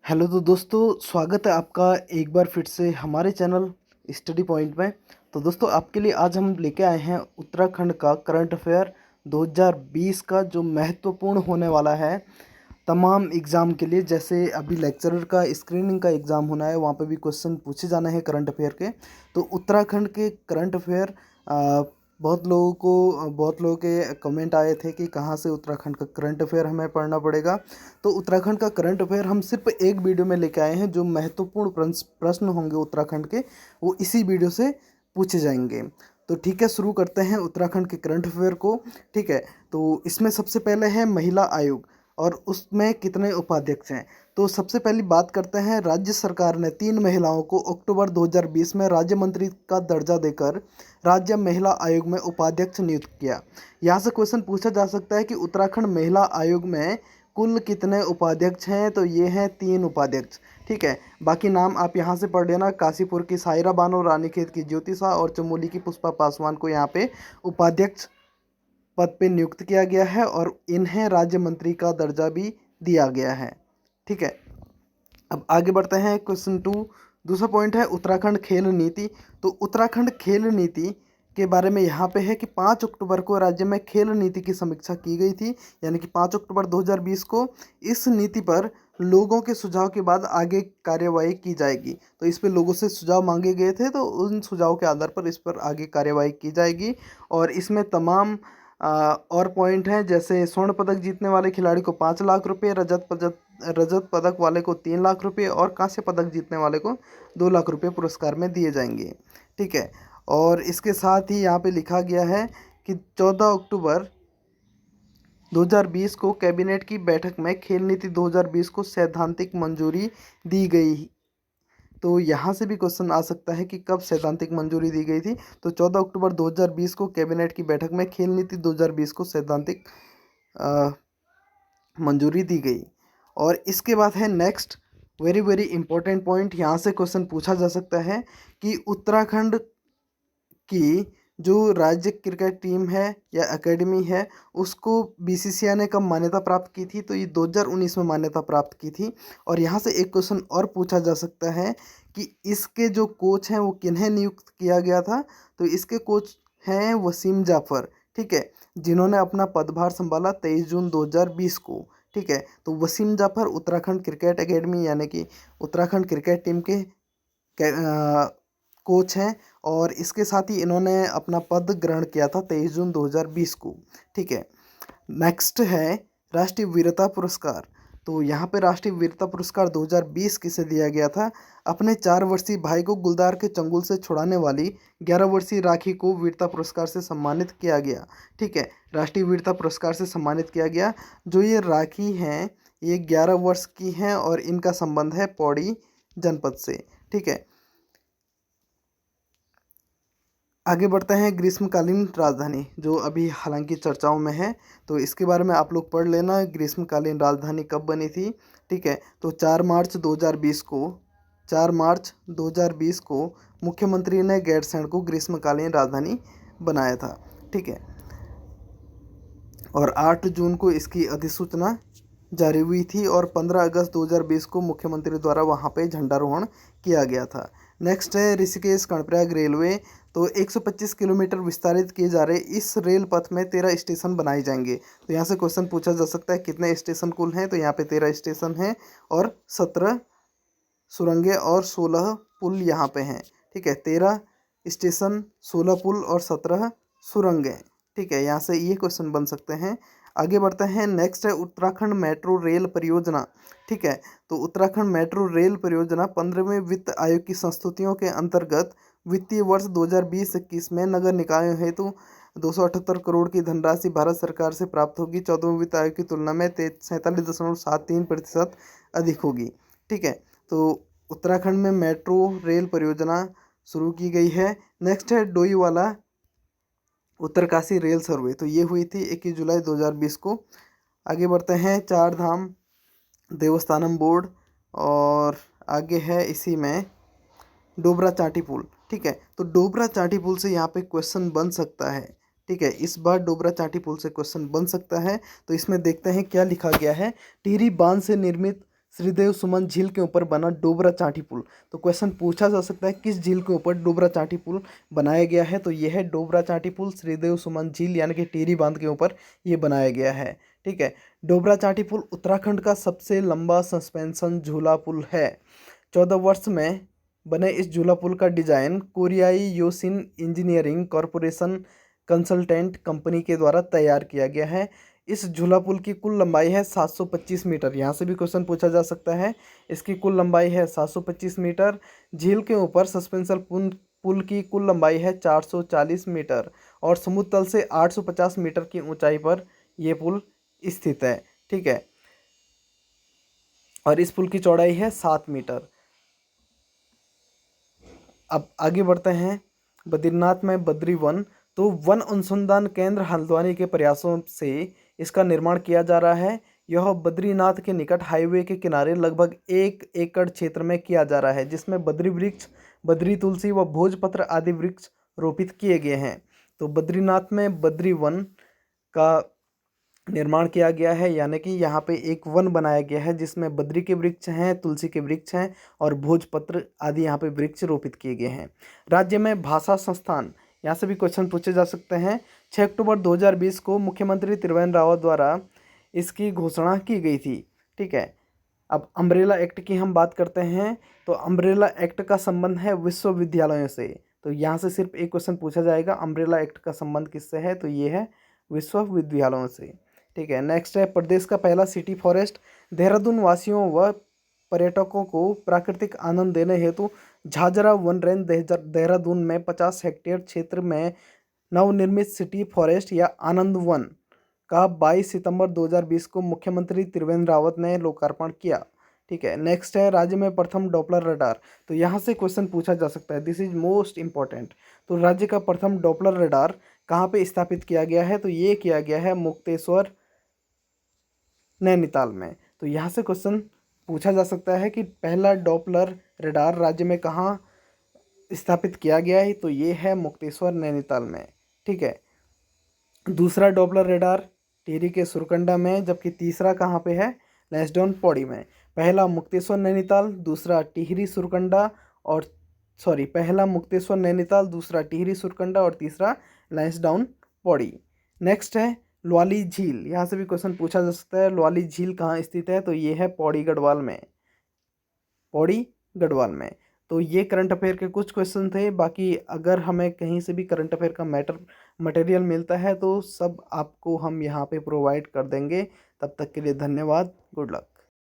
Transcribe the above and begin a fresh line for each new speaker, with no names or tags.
Hello तो दोस्तों, स्वागत है आपका एक बार फिर से हमारे चैनल स्टडी पॉइंट में। तो दोस्तों, आपके लिए आज हम लेके आए हैं उत्तराखंड का करंट अफेयर 2020 का, जो महत्वपूर्ण होने वाला है तमाम एग्ज़ाम के लिए। जैसे अभी लेक्चरर का स्क्रीनिंग का एग्ज़ाम होना है, वहाँ पे भी क्वेश्चन पूछे जाने हैं करंट अफेयर के। तो उत्तराखंड के करंट अफेयर बहुत लोगों के कमेंट आए थे कि कहाँ से उत्तराखंड का करंट अफेयर हमें पढ़ना पड़ेगा। तो उत्तराखंड का करंट अफेयर हम सिर्फ एक वीडियो में लेके आए हैं। जो महत्वपूर्ण प्रश्न होंगे उत्तराखंड के, वो इसी वीडियो से पूछे जाएंगे। तो ठीक है, शुरू करते हैं उत्तराखंड के करंट अफेयर को। ठीक है, तो इसमें सबसे पहले है महिला आयोग और उसमें कितने उपाध्यक्ष हैं। तो सबसे पहली बात करते हैं, राज्य सरकार ने 3 महिलाओं को अक्टूबर 2020 में राज्य मंत्री का दर्जा देकर राज्य महिला आयोग में उपाध्यक्ष नियुक्त किया। यहाँ से क्वेश्चन पूछा जा सकता है कि उत्तराखंड महिला आयोग में कुल कितने उपाध्यक्ष हैं। तो ये हैं 3 उपाध्यक्ष। ठीक है, बाकी नाम आप यहाँ से पढ़ लेना। काशीपुर की सायरा बानो, रानीखेत की ज्योति शाह और चमोली की पुष्पा पासवान को यहाँ पे उपाध्यक्ष पद पे नियुक्त किया गया है और इन्हें राज्य मंत्री का दर्जा भी दिया गया है। ठीक है, अब आगे बढ़ते हैं क्वेश्चन 2। दूसरा पॉइंट है उत्तराखंड खेल नीति। तो उत्तराखंड खेल नीति के बारे में यहाँ पे है कि 5 अक्टूबर को राज्य में खेल नीति की समीक्षा की गई थी, यानी कि 5 अक्टूबर 2020 को इस नीति पर लोगों के सुझाव के बाद आगे कार्यवाही की जाएगी। तो इस पे लोगों से सुझाव मांगे गए थे, तो उन सुझाव के आधार पर इस पर आगे कार्यवाही की जाएगी। और इसमें तमाम और पॉइंट हैं, जैसे स्वर्ण पदक जीतने वाले खिलाड़ी को 5 लाख रुपए, रजत पदक वाले को 3 लाख रुपए और कांस्य पदक जीतने वाले को 2 लाख रुपए पुरस्कार में दिए जाएंगे। ठीक है, और इसके साथ ही यहाँ पे लिखा गया है कि 14 अक्टूबर 2020 को कैबिनेट की बैठक में खेल नीति 2020 को सैद्धांतिक मंजूरी दी गई। तो यहाँ से भी क्वेश्चन आ सकता है कि कब सैद्धांतिक मंजूरी दी गई थी। तो 14 अक्टूबर 2020 को कैबिनेट की बैठक में खेल नीति 2020 को सैद्धांतिक मंजूरी दी गई। और इसके बाद है next very very important point. यहाँ से क्वेश्चन पूछा जा सकता है कि उत्तराखंड की जो राज्य क्रिकेट टीम है या एकेडमी है, उसको बीसीसीआई ने कब मान्यता प्राप्त की थी। तो ये 2019 में मान्यता प्राप्त की थी। और यहाँ से एक क्वेश्चन और पूछा जा सकता है कि इसके जो कोच हैं वो किन्हें नियुक्त किया गया था। तो इसके कोच हैं वसीम जाफ़र। ठीक है, जिन्होंने अपना पदभार संभाला 23 जून 2020 को। ठीक है, तो वसीम जाफ़र उत्तराखंड क्रिकेट एकेडमी यानी कि उत्तराखंड क्रिकेट टीम के कोच हैं। और इसके साथ ही इन्होंने अपना पद ग्रहण किया था 23 जून 2020 को। ठीक है, नेक्स्ट है राष्ट्रीय वीरता पुरस्कार। तो यहाँ पे राष्ट्रीय वीरता पुरस्कार 2020 किसे दिया गया था। अपने 4 वर्षीय भाई को गुलदार के चंगुल से छुड़ाने वाली 11 वर्षीय राखी को वीरता पुरस्कार से सम्मानित किया गया। ठीक है, राष्ट्रीय वीरता पुरस्कार से सम्मानित किया गया। जो ये राखी हैं ये 11 वर्ष की हैं और इनका संबंध है पौड़ी जनपद से। ठीक है, आगे बढ़ते हैं ग्रीष्मकालीन राजधानी, जो अभी हालांकि चर्चाओं में है। तो इसके बारे में आप लोग पढ़ लेना, ग्रीष्मकालीन राजधानी कब बनी थी। ठीक है, तो 4 मार्च 2020 को मुख्यमंत्री ने गैरसैंण को ग्रीष्मकालीन राजधानी बनाया था। ठीक है, और 8 जून को इसकी अधिसूचना जारी हुई थी और 15 अगस्त 2020 को मुख्यमंत्री द्वारा वहाँ पे झंडारोहण किया गया था। नेक्स्ट है ऋषिकेश कर्णप्रयाग रेलवे। तो 125 किलोमीटर विस्तारित किए जा रहे इस रेल पथ में 13 स्टेशन बनाए जाएंगे। तो यहाँ से क्वेश्चन पूछा जा सकता है कितने स्टेशन कुल हैं। तो यहाँ पे 13 स्टेशन हैं और 17 सुरंगें और 16 पुल यहाँ पे हैं। ठीक है, 13 स्टेशन, 16 पुल और 17 सुरंगें। ठीक है, यहाँ से ये क्वेश्चन बन सकते हैं। आगे बढ़ते हैं, नेक्स्ट है उत्तराखंड मेट्रो रेल परियोजना। ठीक है, तो उत्तराखंड मेट्रो रेल परियोजना 15वें वित्त आयोग की संस्तुतियों के अंतर्गत वित्तीय वर्ष 2020-21 में नगर निकायों हेतु 278 करोड़ की धनराशि भारत सरकार से प्राप्त होगी। 14वें वित्त आयोग की तुलना में 47.73% अधिक होगी। ठीक है, तो उत्तराखंड में मेट्रो रेल परियोजना शुरू की गई है। नेक्स्ट है डोईवाला उत्तरकाशी रेल सर्वे। तो ये हुई थी 21 जुलाई 2020 को। आगे बढ़ते हैं, 4 धाम देवस्थानम बोर्ड और आगे है इसी में डोबरा चांटी पुल। ठीक है, तो डोबरा चांटी पुल से यहाँ पे क्वेश्चन बन सकता है। ठीक है, इस बार डोबरा चांटी पुल से क्वेश्चन बन सकता है। तो इसमें देखते हैं क्या लिखा गया है। टिहरी बांध से निर्मित श्रीदेव सुमन झील के ऊपर बना डोबरा चांठी पुल। तो क्वेश्चन पूछा जा सकता है किस झील के ऊपर डोबरा चांठी पुल बनाया गया है, तो यह है डोबरा चांठी पुल श्रीदेव सुमन झील यानी कि टिहरी बांध के ऊपर ये बनाया गया है। ठीक है, डोबरा चांठी पुल उत्तराखंड का सबसे लंबा सस्पेंशन झूला पुल है। 14 वर्ष में बने इस झूला पुल का डिजाइन कोरियाई योशिन इंजीनियरिंग कॉरपोरेशन कंसल्टेंट कंपनी के द्वारा तैयार किया गया है। इस झूला पुल की कुल लंबाई है 725 मीटर। यहाँ से भी क्वेश्चन पूछा जा सकता है। इसकी कुल लंबाई है 725 मीटर। झील के ऊपर सस्पेंशन पुल की कुल लंबाई है 440 मीटर और समुद्र तल से 850 मीटर की ऊंचाई पर यह पुल स्थित है। ठीक है, और इस पुल की चौड़ाई है 7 मीटर। अब आगे बढ़ते हैं। बद्रीनाथ में बद्री वन, तो वन अनुसंधान केंद्र हल्द्वानी के प्रयासों से इसका निर्माण किया जा रहा है। यह बद्रीनाथ के निकट हाईवे के किनारे लगभग 1 एकड़ क्षेत्र में किया जा रहा है, जिसमें बद्री वृक्ष, बद्री तुलसी व भोजपत्र आदि वृक्ष रोपित किए गए हैं। तो बद्रीनाथ में बद्री वन का निर्माण किया गया है, यानी कि यहाँ पे एक वन बनाया गया है जिसमें बद्री के वृक्ष हैं, तुलसी के वृक्ष हैं और भोजपत्र आदि यहाँ पे वृक्ष रोपित किए गए हैं। राज्य में भाषा संस्थान, यहाँ से भी क्वेश्चन पूछे जा सकते हैं। 6 अक्टूबर 2020 को मुख्यमंत्री त्रिवेंद्र रावत द्वारा इसकी घोषणा की गई थी। ठीक है, अब अम्ब्रेला एक्ट की हम बात करते हैं। तो अम्ब्रेला एक्ट का संबंध है विश्वविद्यालयों से। तो यहाँ से सिर्फ एक क्वेश्चन पूछा जाएगा, अम्ब्रेला एक्ट का संबंध किससे है, तो ये है विश्वविद्यालयों से। ठीक है, नेक्स्ट है प्रदेश का पहला सिटी फॉरेस्ट। देहरादून वासियों व पर्यटकों को प्राकृतिक आनंद देने हेतु झाझरा वन रेंज देहरादून में 50 हेक्टेयर क्षेत्र में नवनिर्मित सिटी फॉरेस्ट या आनंद वन का 22 सितंबर 2020 को मुख्यमंत्री त्रिवेंद्र रावत ने लोकार्पण किया। ठीक है, नेक्स्ट है राज्य में प्रथम डॉपलर रडार। तो यहाँ से क्वेश्चन पूछा जा सकता है, दिस इज मोस्ट इंपॉर्टेंट। तो राज्य का प्रथम डॉपलर रडार कहाँ पे स्थापित किया गया है, तो ये किया गया है मुक्तेश्वर नैनीताल में। तो यहाँ से क्वेश्चन पूछा जा सकता है कि पहला डॉपलर रडार राज्य में कहाँ स्थापित किया गया है, तो ये है मुक्तेश्वर नैनीताल में। ठीक है, दूसरा डॉपलर रडार टिहरी के सुरकंडा में, जबकि तीसरा कहाँ पे है, लैंसडाउन पौड़ी में। पहला मुक्तेश्वर नैनीताल, दूसरा टिहरी सुरकंडा और पहला मुक्तेश्वर नैनीताल, दूसरा टिहरी सुरकंडा और तीसरा लैंसडाउन पौड़ी। नेक्स्ट है लवाली झील। यहाँ से भी क्वेश्चन पूछा जा सकता है, लवाली झील कहाँ स्थित है, तो ये है पौड़ी गढ़वाल में, पौड़ी गढ़वाल में। तो ये करंट अफेयर के कुछ क्वेश्चन थे। बाकी अगर हमें कहीं से भी करंट अफेयर का मटेरियल मिलता है तो सब आपको हम यहाँ पे प्रोवाइड कर देंगे। तब तक के लिए धन्यवाद, गुड लक।